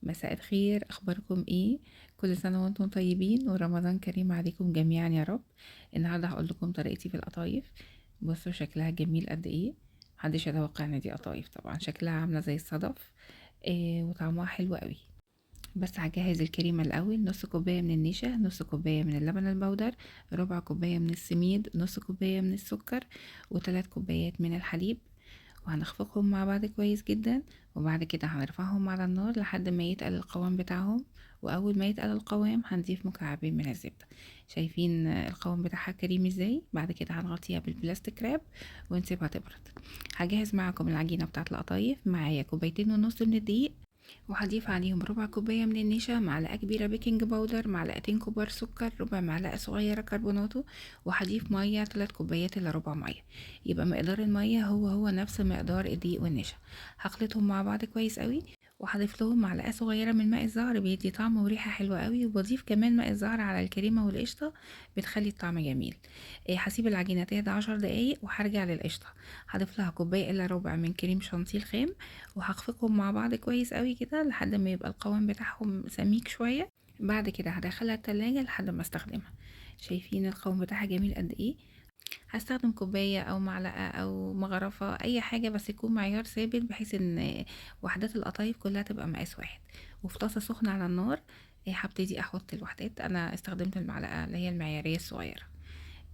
مساء الخير، اخباركم ايه؟ كل سنه وانتم طيبين ورمضان كريم عليكم جميعا يا رب. النهارده هقول لكم طريقتي في القطايف. بصوا شكلها جميل قد ايه. محدش يتوقع ان دي قطايف، طبعا شكلها عامله زي الصدف. إيه وطعمها حلو قوي. بس هجهز الكريمه الاول: نص كوبايه من النشا، نص كوبايه من اللبن البودر، ربع كوبايه من السميد، نص كوبايه من السكر، وثلاث كوبايات من الحليب. وهنخفقهم مع بعض كويس جدا. وبعد كده هنرفعهم على النار لحد ما يتقل القوام بتاعهم. واول ما يتقل القوام هنضيف مكعبين من الزبدة. شايفين القوام بتاعها كريم ازاي؟ بعد كده هنغطيها بالبلاستيك راب ونسيبها تبرد. هجهز معاكم العجينة بتاعت القطايف. معايا كوبايتين ونص من الدقيق، وهضيف عليهم ربع كوباية من النشا، معلقة كبيرة بيكنج باودر، معلقتين كبار سكر، ربع معلقة صغيرة كربوناتو. وهضيف مية 3 كوبايات الا ربع مية. يبقى مقدار المية هو نفس مقدار الدقيق والنشا. هخلطهم مع بعض كويس قوي. وهضيف لهم معلقة صغيرة من ماء الزهر، بيدي طعم وريحة حلوة قوي. وبضيف كمان ماء الزهر على الكريمة والقشطة، بتخلي الطعم جميل. هسيب العجينة تهدى 10 دقايق وهرجع للقشطة. هضيف لها كوباية الا ربع من كريم شانتيه الخام. وهخفقهم مع بعض كويس قوي كده لحد ما يبقى القوام بتاعهم سميك شوية. بعد كده هدخلها التلاجة لحد ما استخدمها. شايفين القوام بتاعها جميل قد ايه؟ هستخدم كوباية او معلقة او مغرفة، اي حاجة بس يكون معيار ثابت، بحيث ان وحدات القطايف كلها تبقى مقاس واحد. وفي طاسة سخنة على النار هبتدي احط الوحدات. انا استخدمت المعلقة اللي هي المعيارية الصغيرة.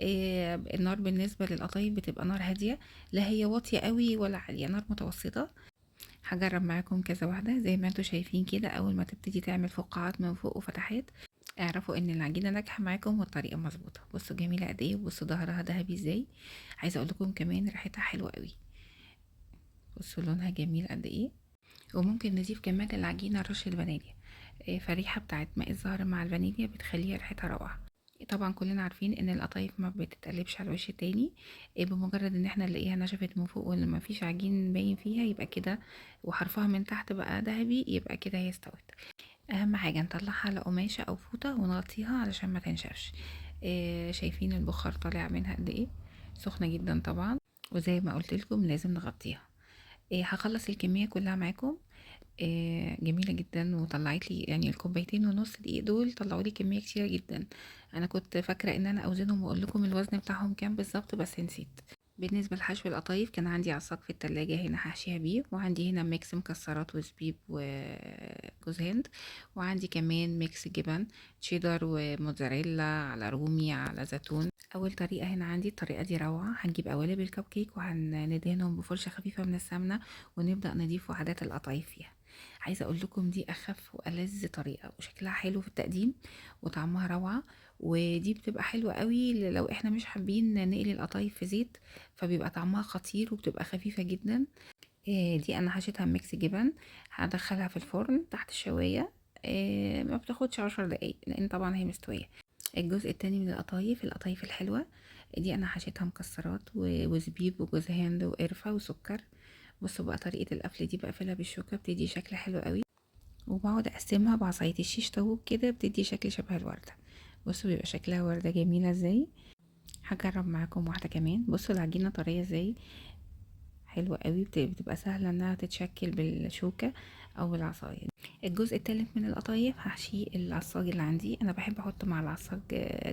النار بالنسبة للقطايف بتبقى نار هادية، لا هي واطية قوي ولا عالية، نار متوسطة. هجرب معاكم كذا واحدة زي ما انتوا شايفين كده. اول ما تبتدي تعمل فقاعات من فوق وفتحات، اعرفوا ان العجينة ناجحة معاكم والطريقة مظبوطة. بصوا جميلة قد ايه، وبصوا ظهرها ذهبي ازاي. عايزة اقول لكم كمان ريحتها حلوة قوي. بصوا لونها جميل قد ايه. وممكن نضيف كمان للعجينة رشة فانيليا. فريحة بتاعت ماء الزهر مع الفانيليا بتخليها ريحتها روعة. طبعا كلنا عارفين ان القطايف ما بتتقلبش على الوش التاني. بمجرد ان احنا نلاقيها نشفت من فوق وان ما فيش عجين باين فيها يبقى كده، وحرفها من تحت بقى ذهبي، يبقى كده هي استوت. اهم حاجة نطلعها على قماشة او فوطة ونغطيها علشان ما تنشفش. شايفين البخار طالع منها قد ايه؟ سخنة جدا طبعا. وزي ما قلت لكم لازم نغطيها. هخلص الكمية كلها معاكم. جميلة جدا، وطلعت لي يعني الكوبايتين ونص دقيق دول طلعوا لي كمية كتيرة جدا. انا كنت فاكرة ان انا اوزنهم واقول لكم الوزن بتاعهم كام بالظبط، بس نسيت. بالنسبة لحشو القطايف كان عندي عصاك في التلاجة، هنا هحشيها بيه. وعندي هنا ميكس مكسرات وزبيب وجوز هند. وعندي كمان ميكس جبن تشيدر وموتزاريلا على رومي على زيتون. اول طريقة هنا عندي، الطريقة دي روعة. هنجيب قوالب الكب كيك وهندهنهم بفرشة خفيفة من السمنة، ونبدأ نضيف وحدات القطايف فيها. عايزة اقول لكم دي اخف والذ طريقة، وشكلها حلو في التقديم، وطعمها روعة. ودي بتبقى حلوة قوي لو احنا مش حابين نقلي القطايف في زيت، فبيبقى طعمها خطير وبتبقى خفيفة جدا. دي انا حشيتها ميكس جبن. هدخلها في الفرن تحت الشواية. ما بتاخدش 10 دقايق لان طبعا هي مستوية. الجزء التاني من القطايف الحلوة، دي انا حشيتها مكسرات وزبيب وجوز هند وقرفة وسكر. بصوا بقى طريقة القفل دي، بقفلها بالشوكة بتدي شكل حلو قوي. وبقعد اقسمها بعصاية الشيش طاووق كده، بتدي شكل شبه الوردة. بصوا بيبقى شكلها وردة جميلة ازاي. هجرب معاكم واحدة كمان. بصوا العجينة طرية ازاي، حلوة قوي. بتبقى سهلة انها تتشكل بالشوكة او بالعصاية. الجزء التالت من القطايف هحشيه العصاج اللي عندي. انا بحب احط مع العصاج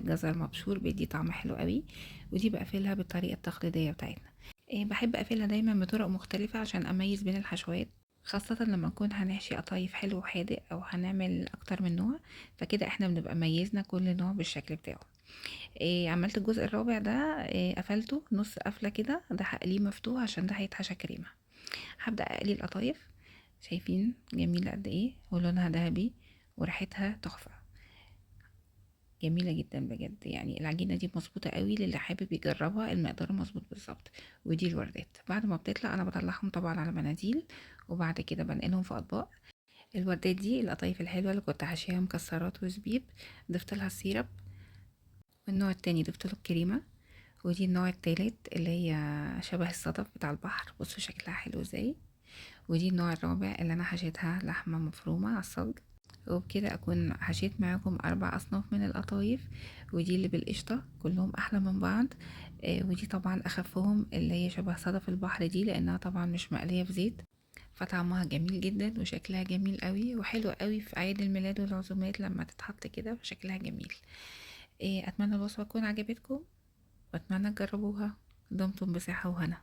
جزر مبشور، بيدي طعم حلو قوي. ودي بقفلها بالطريقة التقليدية بتاعتنا. بحب اقفلها دايما بطرق مختلفة عشان اميز بين الحشوات، خاصة لما نكون هنحشي قطايف حلو وحادق او هنعمل اكتر من نوع. فكده احنا بنبقى ميزنا كل نوع بالشكل بتاعه. عملت الجزء الرابع ده. قفلته نص قفلة كده، ده هقليه مفتوح عشان ده هيتحشى كريمة. هبدأ اقلي القطايف. شايفين جميلة قد ايه، ولونها ذهبي، وريحتها تحفة. جميلة جدا بجد. يعني العجينة دي مظبوطة قوي، للي حابب يجربها المقدار مظبوط بالظبط. ودي الوردات بعد ما بتطلع انا بطلعهم طبعا على مناديل، وبعد كده بنقلهم في اطباق. الوردات دي القطايف الحلوة اللي كنت حاشيها مكسرات وزبيب، ضفت لها السيرب. والنوع التاني ضفت له الكريمة. ودي النوع التالت اللي هي شبه الصدف بتاع البحر، بصوا شكلها حلو ازاي. ودي النوع الرابع اللي انا حشيتها لحمة مفرومة على الصاج. وبكده اكون حشيت معاكم 4 اصناف من القطايف. ودي اللي بالقشطة كلهم احلى من بعض. ودي طبعا اخفهم اللي هي شبه صدف البحر دي، لانها طبعا مش مقلية في زيت، فطعمها جميل جدا وشكلها جميل قوي وحلو قوي في اعياد الميلاد والعزومات لما تتحط كده فشكلها جميل. اتمنى الوصفة تكون عجبتكم واتمنى تجربوها. دمتم بصحة وهنا.